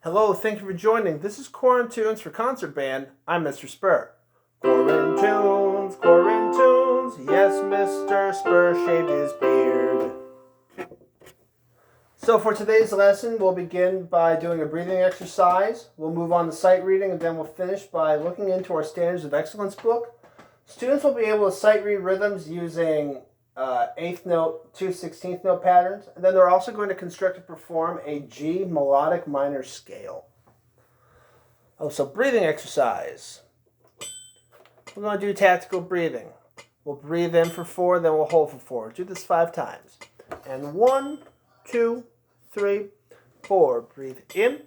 Hello, thank you for joining. This is Quarantunes for Concert Band. I'm Mr. Spur. Quarantunes, Quarantunes, yes, Mr. Spur shaved his beard. So for today's lesson, we'll begin by doing a breathing exercise. We'll move on to sight reading, and then we'll finish by looking into our Standards of Excellence book. Students will be able to sight read rhythms using 8th note to 16th note patterns, and then they're also going to construct and perform a G melodic minor scale. So breathing exercise. We're going to do tactical breathing. We'll breathe in for 4, then we'll hold for 4. Do this 5 times. And 1, 2, 3, 4. Breathe in.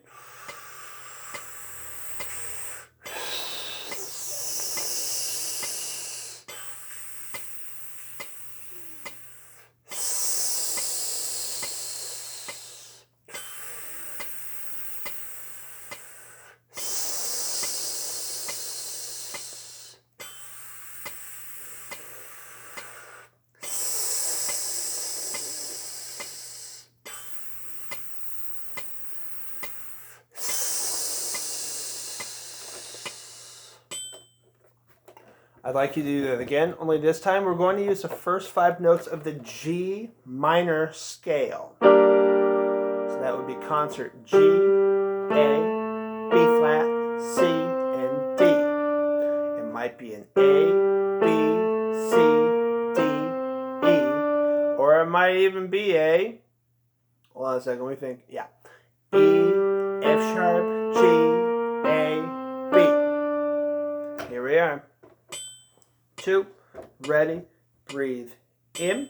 I'd like you to do that again, only this time we're going to use the first 5 notes of the G minor scale. So that would be concert G, A, B flat, C, and D. It might be an A, B, C, D, E, or it might even be a, hold on a second, let me think, yeah. E, F sharp, G, A, B. Here we are. 2, ready, breathe in.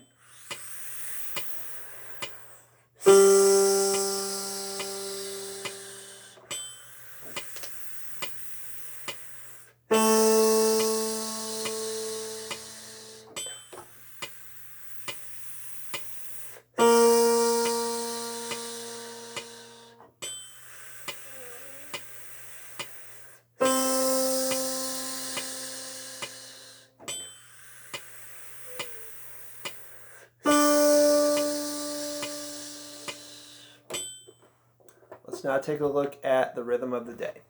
Let's now take a look at the rhythm of the day.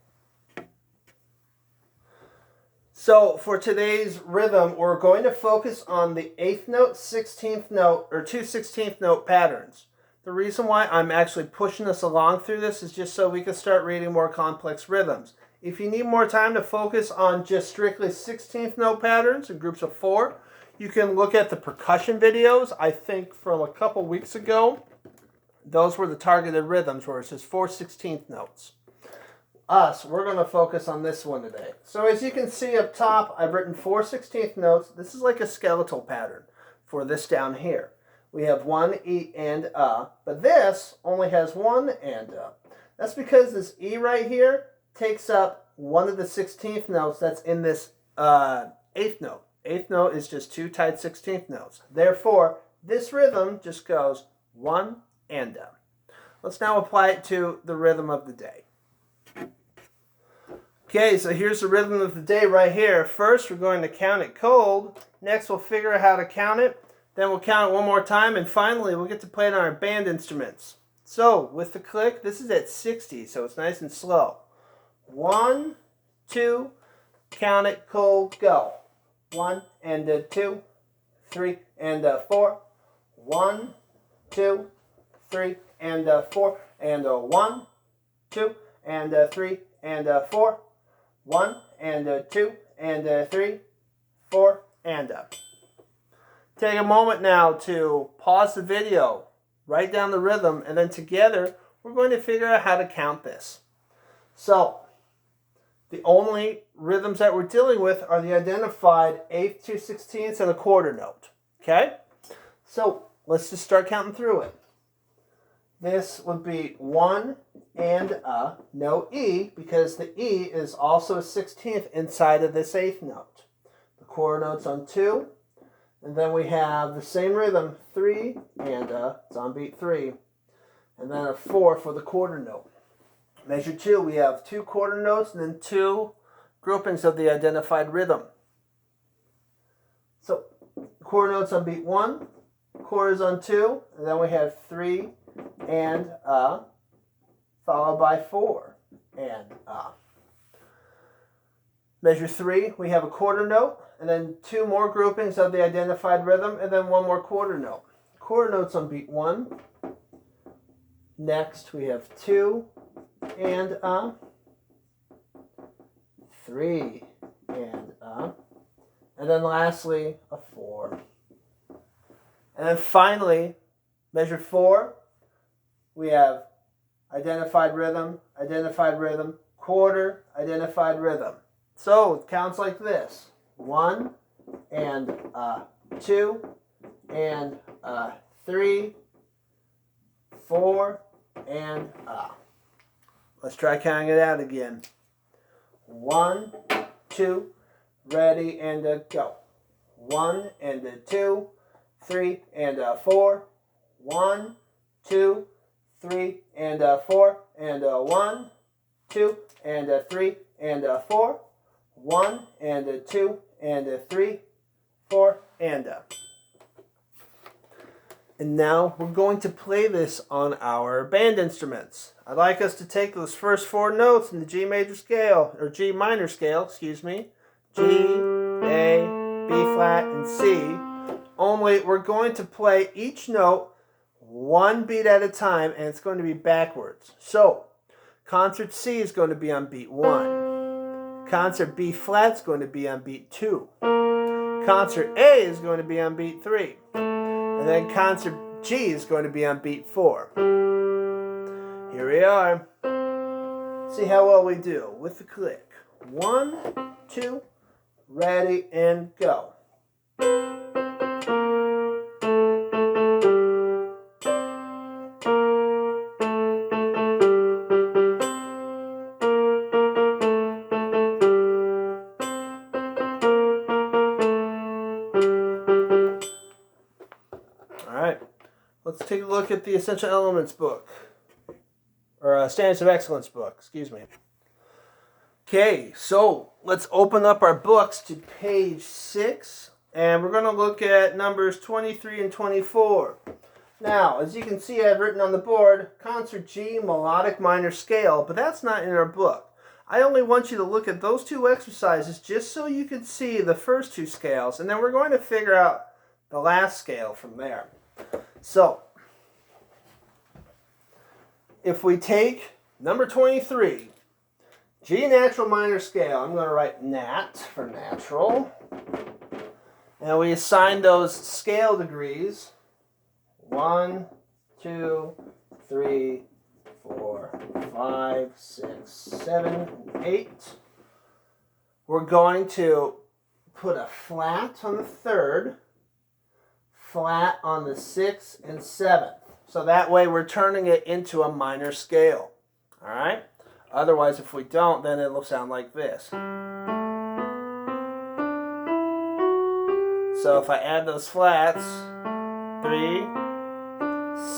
So for today's rhythm, we're going to focus on the 8th note, 16th note, or 2 16th note patterns. The reason why I'm actually pushing us along through this is just so we can start reading more complex rhythms. If you need more time to focus on just strictly 16th note patterns in groups of 4, you can look at the percussion videos, I think from a couple weeks ago. Those were the targeted rhythms where it says 4 16th notes. We're going to focus on this one today. So as you can see up top, I've written 4 16th notes. This is like a skeletal pattern for this down here. We have 1 E and A, but this only has 1 and A. That's because this E right here takes up one of the 16th notes that's in this 8th note. 8th note is just 2 tied 16th notes. Therefore, this rhythm just goes 1 and A. Let's now apply it to the rhythm of the day. Okay, so here's the rhythm of the day right here. First, we're going to count it cold. Next, we'll figure out how to count it. Then we'll count it one more time. And finally, we'll get to play it on our band instruments. So, with the click, this is at 60, so it's nice and slow. 1, 2, count it cold, go. 1 and a 2, 3 and a 4. 1, 2, 3 and a 4 and a 1, 2 and a 3 and a 4, 1 and a 2 and a 3, 4 and a. Take a moment now to pause the video, write down the rhythm, and then together we're going to figure out how to count this. So the only rhythms that we're dealing with are the identified 8th to 16th and a quarter note. Okay? So let's just start counting through it. This would be 1 and A, no E, because the E is also a 16th inside of this 8th note. The quarter note's on 2, and then we have the same rhythm, 3 and A, it's on beat 3, and then a 4 for the quarter note. Measure 2, we have 2 quarter notes and then 2 groupings of the identified rhythm. So, quarter notes on beat 1, quarters on 2, and then we have 3 and followed by 4 and Measure 3, we have a quarter note, and then 2 more groupings of the identified rhythm, and then 1 more quarter note. Quarter notes on beat 1. Next, we have 2 and 3 and and then lastly, a 4. And then finally, measure 4, we have identified rhythm, quarter, identified rhythm. So it counts like this: 1 and 2 and 3, 4 and Let's try counting it out again. 1, 2, ready and go. 1 and 2, 3 and 4. 1, 2, 3 and 4 and 1, 2 and 3 and 4. 1 and 2 and 3, 4 and And now we're going to play this on our band instruments. I'd like us to take those first 4 notes in the G major scale, or G minor scale, excuse me. G, A, B flat, and C. Only we're going to play each note 1 beat at a time, and it's going to be backwards. So, concert C is going to be on beat 1. Concert B flat is going to be on beat 2. Concert A is going to be on beat 3. And then concert G is going to be on beat 4. Here we are. See how well we do with the click. 1, 2, ready, and go. Alright, let's take a look at the Essential Elements book. Or Standards of Excellence book, excuse me. Okay, so let's open up our books to page 6. And we're going to look at numbers 23 and 24. Now, as you can see, I've written on the board, concert G, melodic minor scale, but that's not in our book. I only want you to look at those 2 exercises just so you can see the first 2 scales, and then we're going to figure out the last scale from there. So, if we take number 23, G natural minor scale, I'm going to write nat for natural, and we assign those scale degrees 1, 2, 3, 4, 5, 6, 7, 8. We're going to put a flat on the 3rd, flat on the 6th and 7th. So that way we're turning it into a minor scale. Alright? Otherwise, if we don't, then it'll sound like this. So if I add those flats, 3,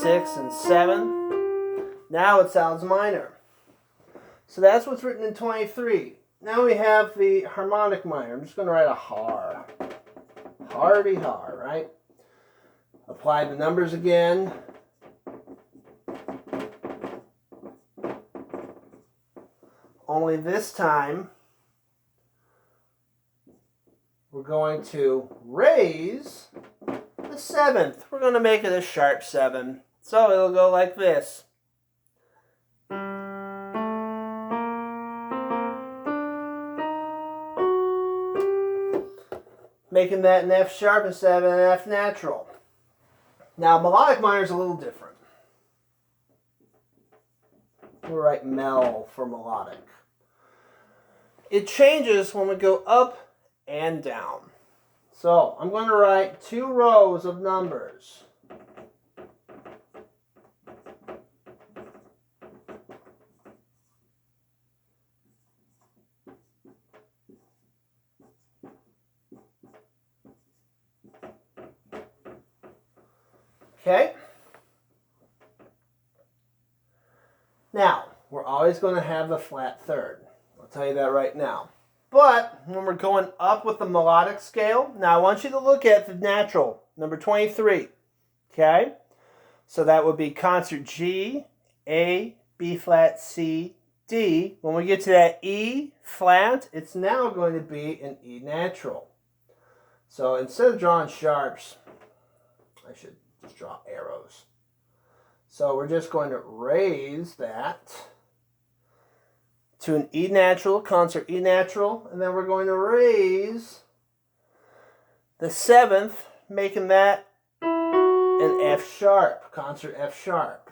6, and 7, now it sounds minor. So that's what's written in 23. Now we have the harmonic minor. I'm just going to write a har. Hardy har, right? Apply the numbers again. Only this time, we're going to raise the 7th. We're going to make it a sharp 7. So it'll go like this. Making that an F sharp instead of an F natural. Now, melodic minor is a little different. We'll write mel for melodic. It changes when we go up and down. So, I'm going to write 2 rows of numbers. Okay? Now, we're always going to have the flat 3rd. I'll tell you that right now. But when we're going up with the melodic scale, now I want you to look at the natural, number 23. Okay? So that would be concert G, A, B flat, C, D. When we get to that E flat, it's now going to be an E natural. So instead of drawing sharps, I should just draw arrows. So we're just going to raise that to an E natural, concert E natural, and then we're going to raise the seventh, making that an F sharp, concert F sharp.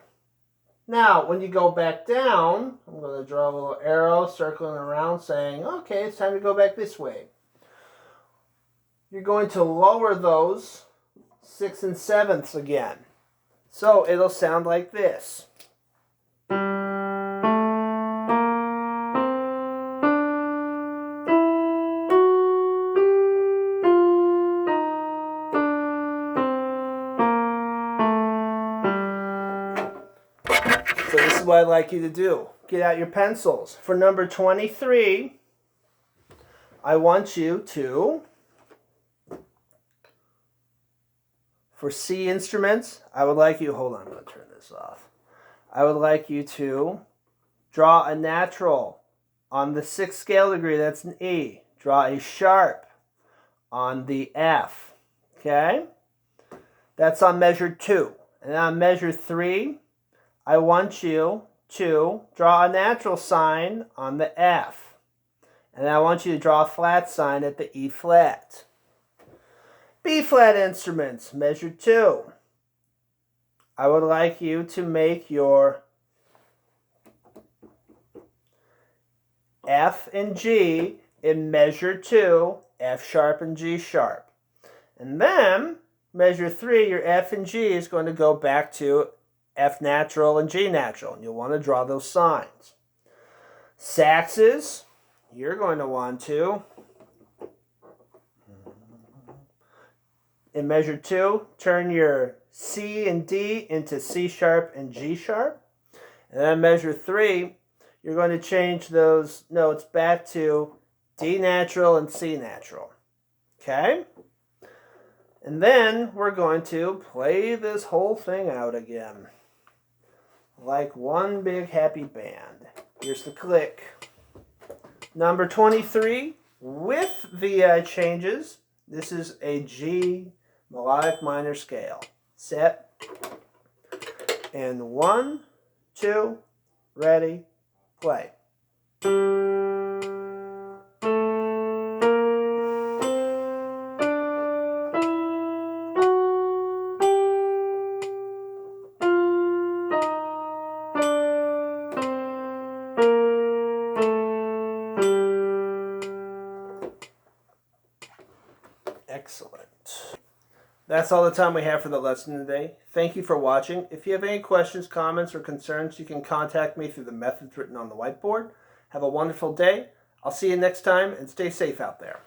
Now, when you go back down, I'm going to draw a little arrow circling around saying, okay, it's time to go back this way. You're going to lower those 6 and 7ths again. So it'll sound like this. So this is what I'd like you to do. Get out your pencils. For number 23, I want you to, for C instruments, I would like you, hold on, I'm going to turn this off. I would like you to draw a natural on the 6th scale degree, that's an E. Draw a sharp on the F, okay? That's on measure 2. And on measure 3, I want you to draw a natural sign on the F. And I want you to draw a flat sign at the E flat. B flat instruments, measure 2. I would like you to make your F and G in measure 2, F sharp and G sharp. And then, measure 3, your F and G is going to go back to F natural and G natural. And you'll want to draw those signs. Saxes, you're going to want to, in measure 2, turn your C and D into C sharp and G sharp. And then measure 3, you're going to change those notes back to D natural and C natural. Okay? And then we're going to play this whole thing out again. Like one big happy band. Here's the click. Number 23, with the changes, this is a G melodic minor scale. Set. And 1, 2, ready, play. Excellent. That's all the time we have for the lesson today. Thank you for watching. If you have any questions, comments, or concerns, you can contact me through the methods written on the whiteboard. Have a wonderful day. I'll see you next time, and stay safe out there.